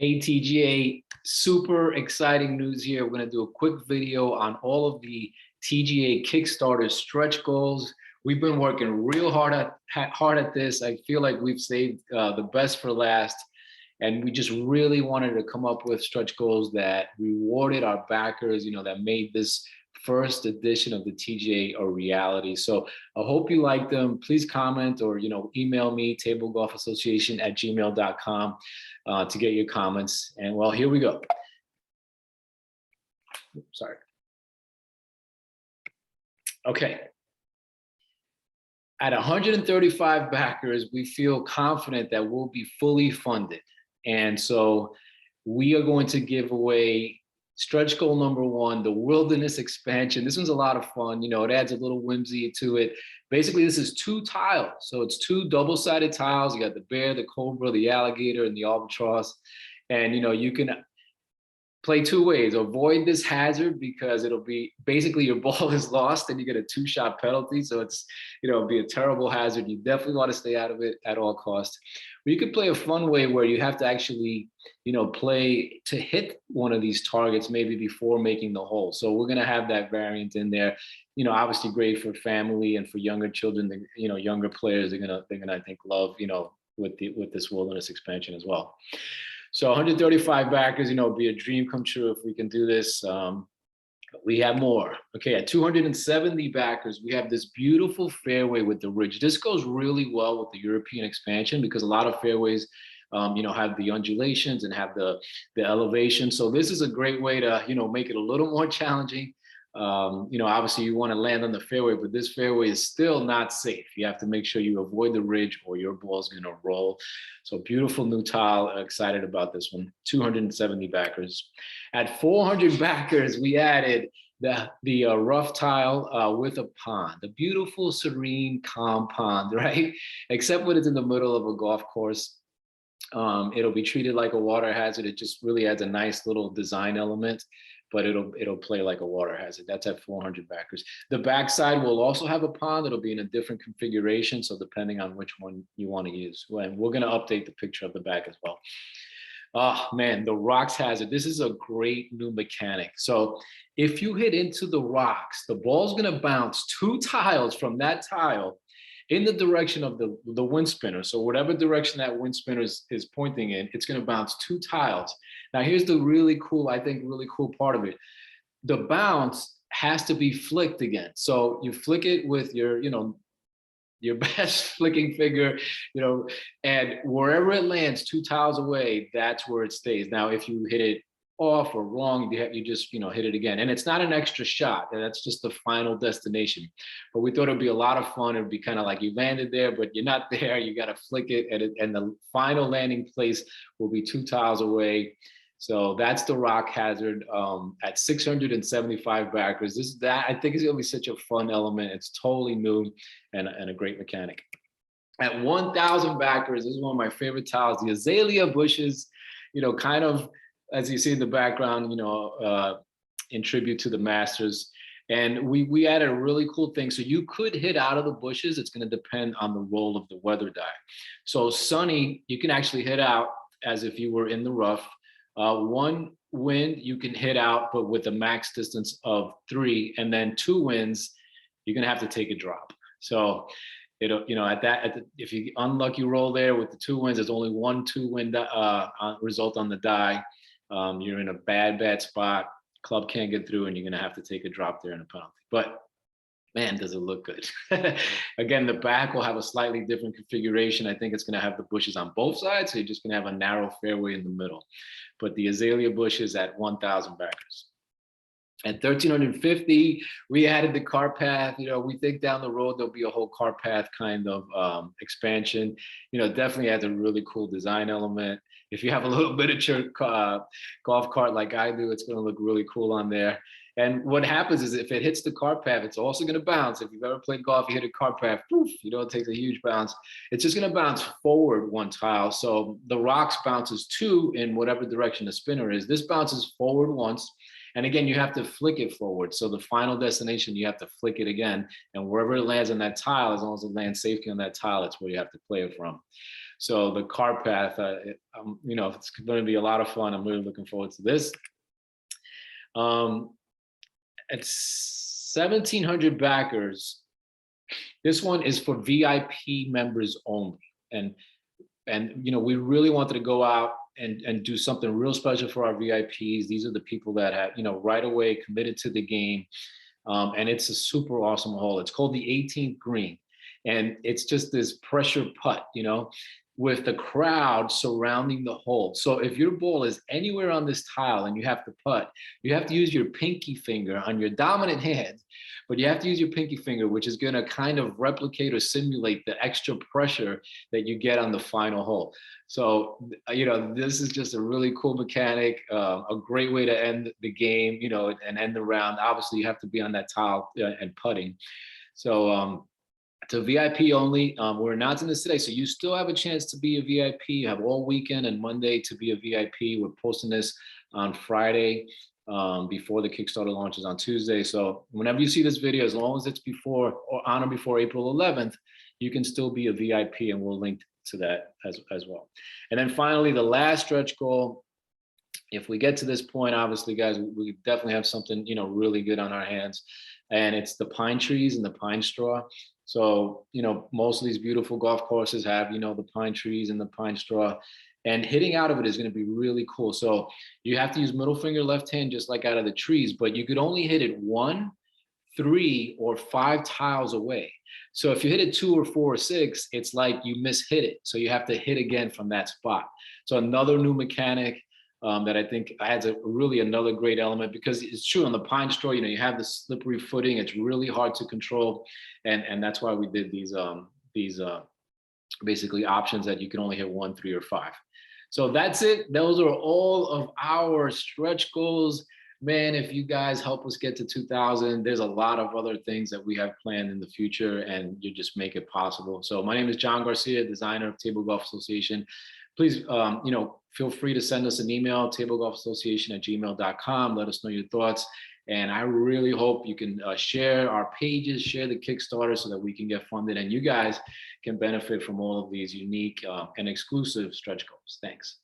ATGA, super exciting news here. We're going to do a quick video on all of the TGA Kickstarter stretch goals. We've been working real hard at this. I feel like we've saved the best for last. And we just really wanted to come up with stretch goals that rewarded our backers, that made this first edition of the TGA a reality. So I hope you like them. Please comment or, email me, tablegolfassociation@gmail.com to get your comments. And well, here we go. Sorry. Okay. At 135 backers, we feel confident that we'll be fully funded. And so we are going to give away stretch goal number 1, the wilderness expansion. This one's a lot of fun. It adds a little whimsy to it. Basically, this is 2 tiles. So it's 2 double-sided tiles. You got the bear, the cobra, the alligator, and the albatross. And, you can play 2 ways. Avoid this hazard because it'll be basically your ball is lost and you get a 2-shot penalty. So it's, it'll be a terrible hazard. You definitely want to stay out of it at all costs. Or you could play a fun way where you have to actually, play to hit one of these targets maybe before making the hole. So we're going to have that variant in there. Obviously great for family and for younger children. Younger players they're gonna I think love with this wilderness expansion as well. So 135 backers, it'd be a dream come true if we can do this. We have more. Okay, at 270 backers, we have this beautiful fairway with the ridge. This goes really well with the European expansion because a lot of fairways, have the undulations and have the elevation. So this is a great way to, make it a little more challenging. Obviously you want to land on the fairway, but this fairway is still not safe. You have to make sure you avoid the ridge or your ball's going to roll. So beautiful new tile. Excited about this one. 270 backers. At 400 backers, we added the rough tile with a pond, a beautiful, serene, calm pond, right? Except when it's in the middle of a golf course. It'll be treated like a water hazard. It just really adds a nice little design element, but it'll play like a water hazard. That's at 400 backers. The backside will also have a pond. It'll be in a different configuration. So depending on which one you want to use. And we're going to update the picture of the back as well. Oh man, the rocks hazard. This is a great new mechanic. So if you hit into the rocks, the ball's going to bounce 2 tiles from that tile in the direction of the wind spinner. So whatever direction that wind spinner is pointing in, it's going to bounce 2 tiles. Now here's the really cool part of it. The bounce has to be flicked again. So you flick it with your best flicking finger, and wherever it lands 2 tiles away, that's where it stays. Now, if you hit it off or wrong, you just hit it again, and it's not an extra shot. That's just the final destination. But we thought it'd be a lot of fun. It'd be kind of like you landed there, but you're not there. You got to flick it, and the final landing place will be 2 tiles away. So that's the rock hazard at 675 backers. I think it's gonna be such a fun element. It's totally new and a great mechanic. At 1,000 backers, this is one of my favorite tiles, the azalea bushes, kind of, as you see in the background, in tribute to the Masters. And we added a really cool thing. So you could hit out of the bushes. It's going to depend on the roll of the weather die. So sunny, you can actually hit out as if you were in the rough. 1 wind, you can hit out, but with a max distance of 3. And then 2 winds, you're going to have to take a drop. So it'll, if you unlucky roll there with the 2 winds, there's only 1 2-wind result on the die. You're in a bad spot. Club can't get through, and you're going to have to take a drop there and a penalty. But man, does it look good. Again, the back will have a slightly different configuration. I think it's going to have the bushes on both sides, so you're just going to have a narrow fairway in the middle. But the azalea bushes at 1,000 backers. At 1,350, we added the cart path. We think down the road there'll be a whole cart path kind of expansion. Definitely adds a really cool design element. If you have a little miniature golf cart like I do, it's going to look really cool on there. And what happens is if it hits the cart path, it's also going to bounce. If you've ever played golf, you hit a cart path, poof, it takes a huge bounce. It's just going to bounce forward 1 tile. So the rocks bounces 2 in whatever direction the spinner is. This bounces forward once. And again, you have to flick it forward. So the final destination, you have to flick it again. And wherever it lands on that tile, as long as it lands safely on that tile, that's where you have to play it from. So the cart path, you know, it's going to be a lot of fun. I'm really looking forward to this. At 1,700 backers, this one is for VIP members only. And you know, we really wanted to go out and do something real special for our VIPs. These are the people that have, you know, right away committed to the game. And it's a super awesome hole. It's called the 18th green. And it's just this pressure putt, you know, with the crowd surrounding the hole. So if your ball is anywhere on this tile and you have to putt, you have to use your pinky finger on your dominant hand, but you have to use your pinky finger, which is going to kind of replicate or simulate the extra pressure that you get on the final hole. So, you know, this is just a really cool mechanic, a great way to end the game, you know, and end the round. Obviously, you have to be on that tile and putting. So, to VIP only. We're announcing this today, so you still have a chance to be a VIP. You have all weekend and Monday to be a VIP. We're posting this on Friday before the Kickstarter launches on Tuesday. So whenever you see this video, as long as it's before or on or before April 11th, you can still be a VIP, and we'll link to that as well. And then finally, the last stretch goal. If we get to this point, obviously, guys, we definitely have something, you know, really good on our hands, and it's the pine trees and the pine straw. So, you know, most of these beautiful golf courses have, you know, the pine trees and the pine straw, and hitting out of it is going to be really cool. So you have to use middle finger left hand, just like out of the trees, but you could only hit it 1, 3, or 5 tiles away. So if you hit it 2 or 4 or 6, it's like you mishit it. So you have to hit again from that spot. So another new mechanic that I think adds really another great element, because it's true on the pine straw, you know, you have the slippery footing. It's really hard to control. And that's why we did these basically options that you can only hit 1, 3, or 5. So that's it. Those are all of our stretch goals. Man, if you guys help us get to 2,000, there's a lot of other things that we have planned in the future, and you just make it possible. So my name is John Garcia, designer of Table Golf Association. Please, you know, feel free to send us an email, tablegolfassociation@gmail.com. Let us know your thoughts. And I really hope you can share our pages, share the Kickstarter, so that we can get funded and you guys can benefit from all of these unique and exclusive stretch goals. Thanks.